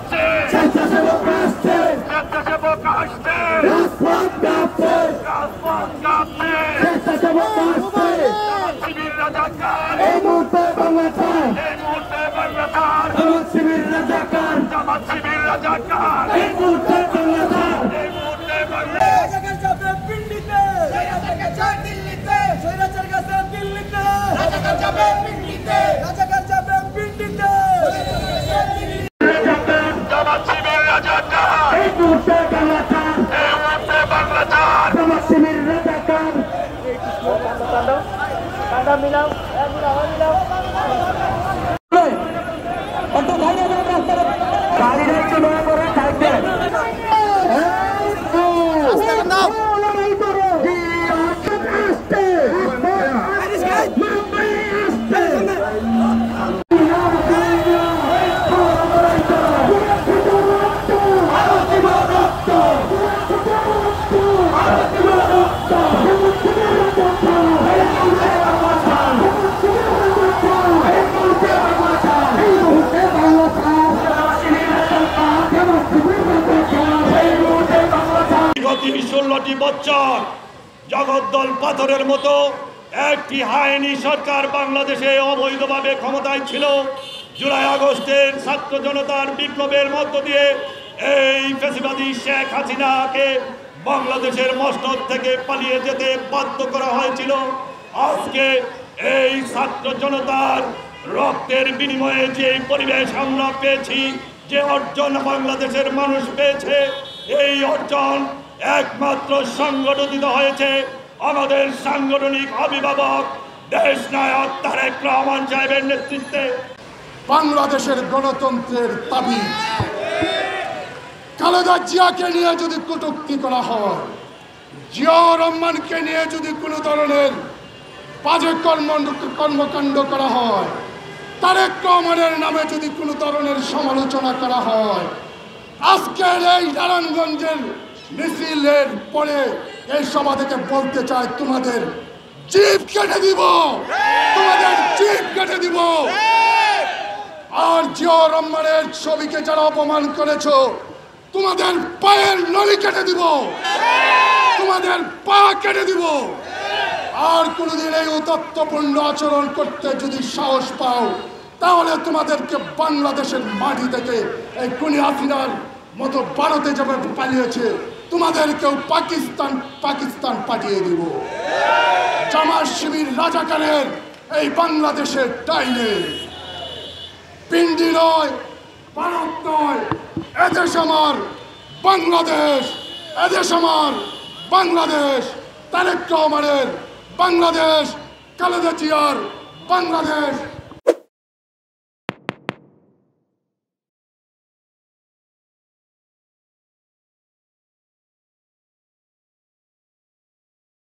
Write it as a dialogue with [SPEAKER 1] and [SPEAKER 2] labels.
[SPEAKER 1] আসছে, স্বেচ্ছাসেবকরা আসছে, স্বেচ্ছাসেবকরা আসছে, রাজপথ কাঁপছে, রাজপথ কাঁপছে, স্বেচ্ছাসেবকরা আসছে, শিবির রাজাকার এই মুহূর্তে বাংলা ছাড়, এই মুহূর্তে বাংলা ছাড়, জামাত শিবির রাজাকার, জামাত শিবির রাজাকার এই মুহূর্তে বাংলা ছাড়, এই মুহূর্তে বাংলা রাজাকার যাবে পিন্ডিতে, রাজাকার যায় দিল্লিতে, স্বৈরাচার গেছে দিল্লিতে, রাজাকার যাবে পিন্ডিতে, রাজাকার যাবে পিন্ডিতে, জামাত শিবির রাজাকার এই মুহূর্তে বাংলা ছাড়, এই মুহূর্তে বাংলা ছাড়, জামাত শিবির রাজাকার কাঁদা মিলাও মিলাও অটো ভাইরা গাড়িটা একটু নয় করে থাকবে নাম গত 16টি বছর জগদ্দল পাথরের মতো একটি হায়নি সরকার বাংলাদেশে অবৈধভাবে ক্ষমতায় ছিল। জুলাই আগস্টের ছাত্র জনতার বিপ্লবের মধ্য দিয়ে এই ফ্যাসিবাদী শেখ হাসিনাকে বাংলাদেশের মসনদ থেকে পালিয়ে যেতে বাধ্য করা হয়েছিল। আজকে এই ছাত্র জনতার রক্তের বিনিময়ে যে পরিবেশ আমরা পেয়েছি, যে অর্জন বাংলাদেশের মানুষ পেয়েছে, এই অর্জন একমাত্র সংগঠিত হয়েছে আমাদের সাংগঠনিক অভিভাবক দেশ নায়ক তারেক রহমান সাহেবের নেতৃত্বে।
[SPEAKER 2] বাংলাদেশের গণতন্ত্রের তাবিজ খালেদা জিয়াকে নিয়ে যদি কটূক্তি করা হয়, জিয়াউর রহমানকে নিয়ে যদি কোনো ধরনের বাজে কর্মকাণ্ড করা হয়, তারেক রহমানের নামে যদি কোনো ধরনের সমালোচনা করা হয়, আজকের এই নারায়ণগঞ্জের মিছিলের পরে এই সভা থেকে বলতে চাই, তোমাদের জিভ কেটে দিব, তোমাদের জিভ কেটে দিব। আর জিয়াউর রহমানের ছবিকে যারা অপমান করেছো, তোমাদের পায়ের নলি কেটে দিব, তোমাদের পা কেটে দিব। আর কোনোদিন এই উত্তপ্তপূর্ণ আচরণ করতে যদি সাহস পাও, তাহলে তোমাদেরকে বাংলাদেশের মাটি থেকে এই খুনি হাসিনার মতো ভারতে যাবে পালিয়েছে, তোমাদেরকেও পাকিস্তান পাঠিয়ে দিব। জামাত শিবির রাজাকারের এই বাংলাদেশের ডাইনে পিন্ডি নয়, ভারত নয়, এদেশ আমার বাংলাদেশ, এদেশ আমার বাংলাদেশ, তারেক রহমানের বাংলাদেশ, খালেদা জিয়ার বাংলাদেশ।